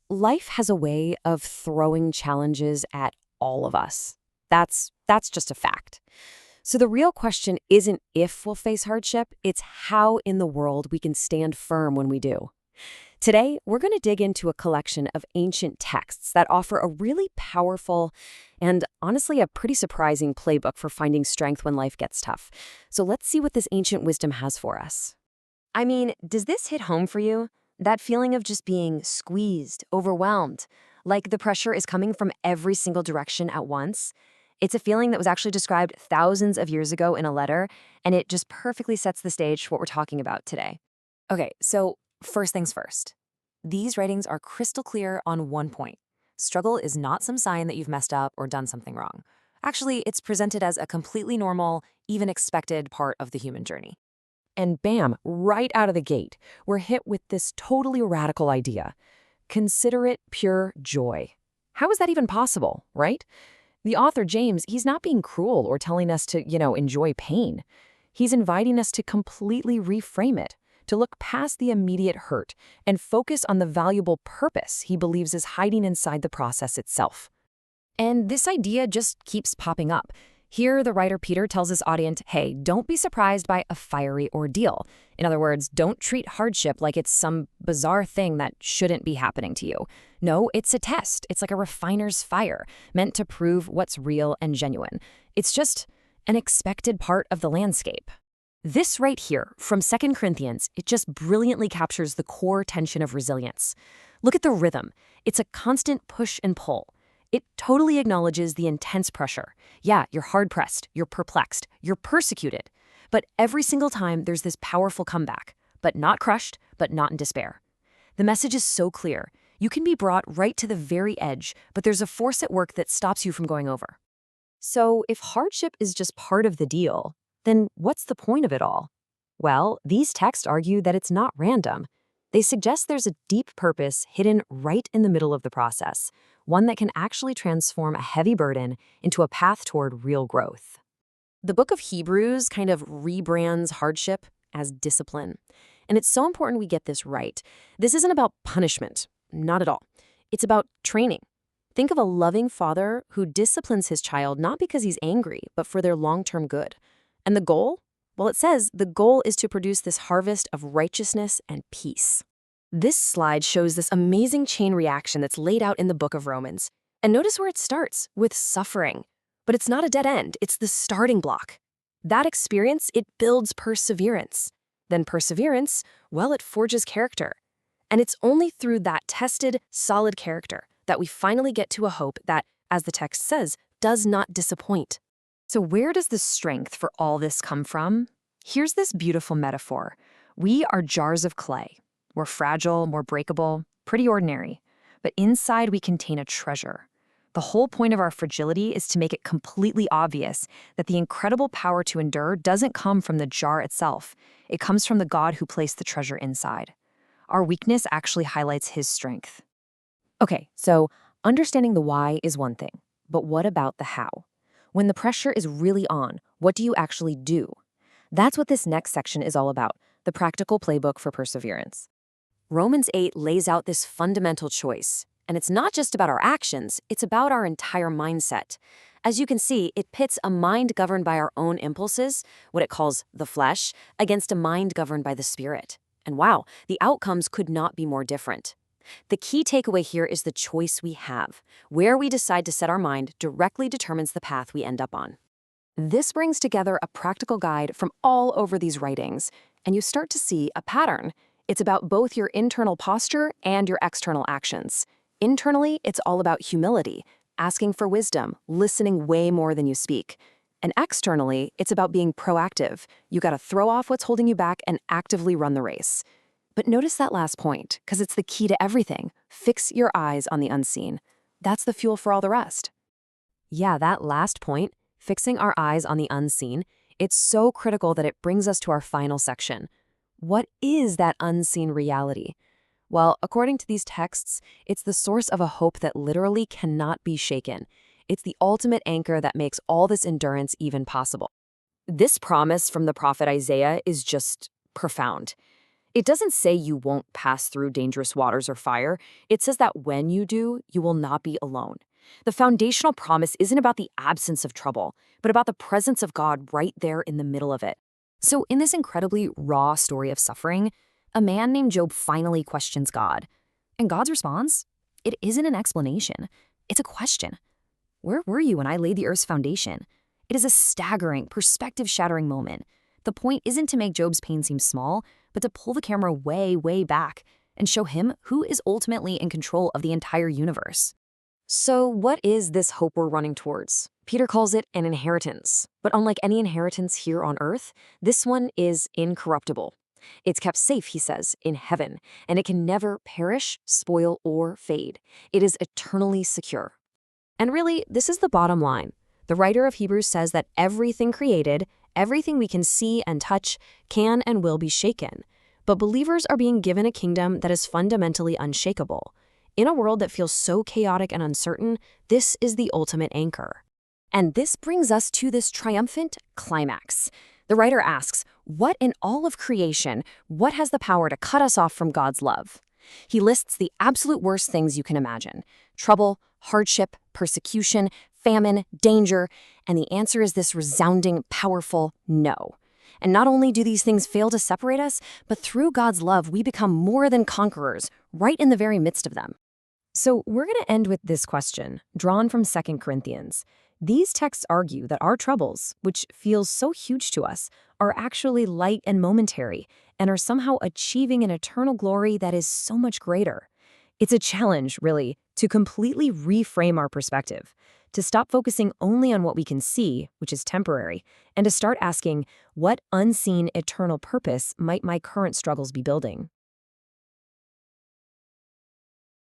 Life has a way of throwing challenges at all of us. That's just a fact. So the real question isn't if we'll face hardship, it's how in the world we can stand firm when we do. Today, we're going to dig into a collection of ancient texts that offer a really powerful and honestly a pretty surprising playbook for finding strength when life gets tough. So let's see what this ancient wisdom has for us. I mean, does this hit home for you? That feeling of just being squeezed, overwhelmed, like the pressure is coming from every single direction at once? It's a feeling that was actually described thousands of years ago in a letter, and it just perfectly sets the stage for what we're talking about today. Okay, so first things first. These writings are crystal clear on one point. Struggle is not some sign that you've messed up or done something wrong. Actually, it's presented as a completely normal, even expected part of the human journey. And bam, right out of the gate, we're hit with this totally radical idea. Consider it pure joy. How is that even possible, right? The author, James, he's not being cruel or telling us to, enjoy pain. He's inviting us to completely reframe it, to look past the immediate hurt and focus on the valuable purpose he believes is hiding inside the process itself. And this idea just keeps popping up. Here, the writer Peter tells his audience, hey, don't be surprised by a fiery ordeal. In other words, don't treat hardship like it's some bizarre thing that shouldn't be happening to you. No, it's a test. It's like a refiner's fire, meant to prove what's real and genuine. It's just an expected part of the landscape. This right here, from 2 Corinthians, it just brilliantly captures the core tension of resilience. Look at the rhythm. It's a constant push and pull. It totally acknowledges the intense pressure. Yeah, you're hard-pressed, you're perplexed, you're persecuted. But every single time, there's this powerful comeback. But not crushed, but not in despair. The message is so clear. You can be brought right to the very edge, but there's a force at work that stops you from going over. So if hardship is just part of the deal, then what's the point of it all? Well, these texts argue that it's not random. They suggest there's a deep purpose hidden right in the middle of the process, one that can actually transform a heavy burden into a path toward real growth. The book of Hebrews kind of rebrands hardship as discipline. And it's so important we get this right. This isn't about punishment, not at all. It's about training. Think of a loving father who disciplines his child not because he's angry, but for their long-term good. And the goal? Well, it says the goal is to produce this harvest of righteousness and peace. This slide shows this amazing chain reaction that's laid out in the book of Romans. And notice where it starts, with suffering. But it's not a dead end, it's the starting block. That experience, it builds perseverance. Then perseverance, well, it forges character. And it's only through that tested, solid character that we finally get to a hope that, as the text says, does not disappoint. So where does the strength for all this come from? Here's this beautiful metaphor. We are jars of clay. We're fragile, more breakable, pretty ordinary. But inside we contain a treasure. The whole point of our fragility is to make it completely obvious that the incredible power to endure doesn't come from the jar itself. It comes from the God who placed the treasure inside. Our weakness actually highlights his strength. Okay, so understanding the why is one thing, but what about the how? When the pressure is really on, what do you actually do? That's what this next section is all about, the practical playbook for perseverance. Romans 8 lays out this fundamental choice, and it's not just about our actions, it's about our entire mindset. As you can see, it pits a mind governed by our own impulses, what it calls the flesh, against a mind governed by the spirit. And wow, the outcomes could not be more different. The key takeaway here is the choice we have. Where we decide to set our mind directly determines the path we end up on. This brings together a practical guide from all over these writings, and you start to see a pattern. It's about both your internal posture and your external actions. Internally, it's all about humility, asking for wisdom, listening way more than you speak. And externally, it's about being proactive. You got to throw off what's holding you back and actively run the race. But notice that last point, because it's the key to everything. Fix your eyes on the unseen. That's the fuel for all the rest. Yeah, that last point, fixing our eyes on the unseen, it's so critical that it brings us to our final section. What is that unseen reality? Well, according to these texts, it's the source of a hope that literally cannot be shaken. It's the ultimate anchor that makes all this endurance even possible. This promise from the prophet Isaiah is just profound. It doesn't say you won't pass through dangerous waters or fire. It says that when you do, you will not be alone. The foundational promise isn't about the absence of trouble, but about the presence of God right there in the middle of it. So, in this incredibly raw story of suffering, a man named Job finally questions God. And God's response? It isn't an explanation, it's a question. Where were you when I laid the earth's foundation? It is a staggering, perspective-shattering moment. The point isn't to make Job's pain seem small, but to pull the camera way, way back and show him who is ultimately in control of the entire universe. So what is this hope we're running towards? Peter calls it an inheritance. But unlike any inheritance here on earth, this one is incorruptible. It's kept safe, he says, in heaven, and it can never perish, spoil, or fade. It is eternally secure. And really, this is the bottom line. The writer of Hebrews says that everything created, everything we can see and touch, can and will be shaken. But believers are being given a kingdom that is fundamentally unshakable. In a world that feels so chaotic and uncertain, this is the ultimate anchor. And this brings us to this triumphant climax. The writer asks, what in all of creation, what has the power to cut us off from God's love? He lists the absolute worst things you can imagine: trouble, hardship, persecution, famine, danger, and the answer is this resounding, powerful no. And not only do these things fail to separate us, but through God's love, we become more than conquerors, right in the very midst of them. So we're going to end with this question, drawn from 2 Corinthians. These texts argue that our troubles, which feels so huge to us, are actually light and momentary, and are somehow achieving an eternal glory that is so much greater. It's a challenge, really, to completely reframe our perspective, to stop focusing only on what we can see, which is temporary, and to start asking, what unseen eternal purpose might my current struggles be building?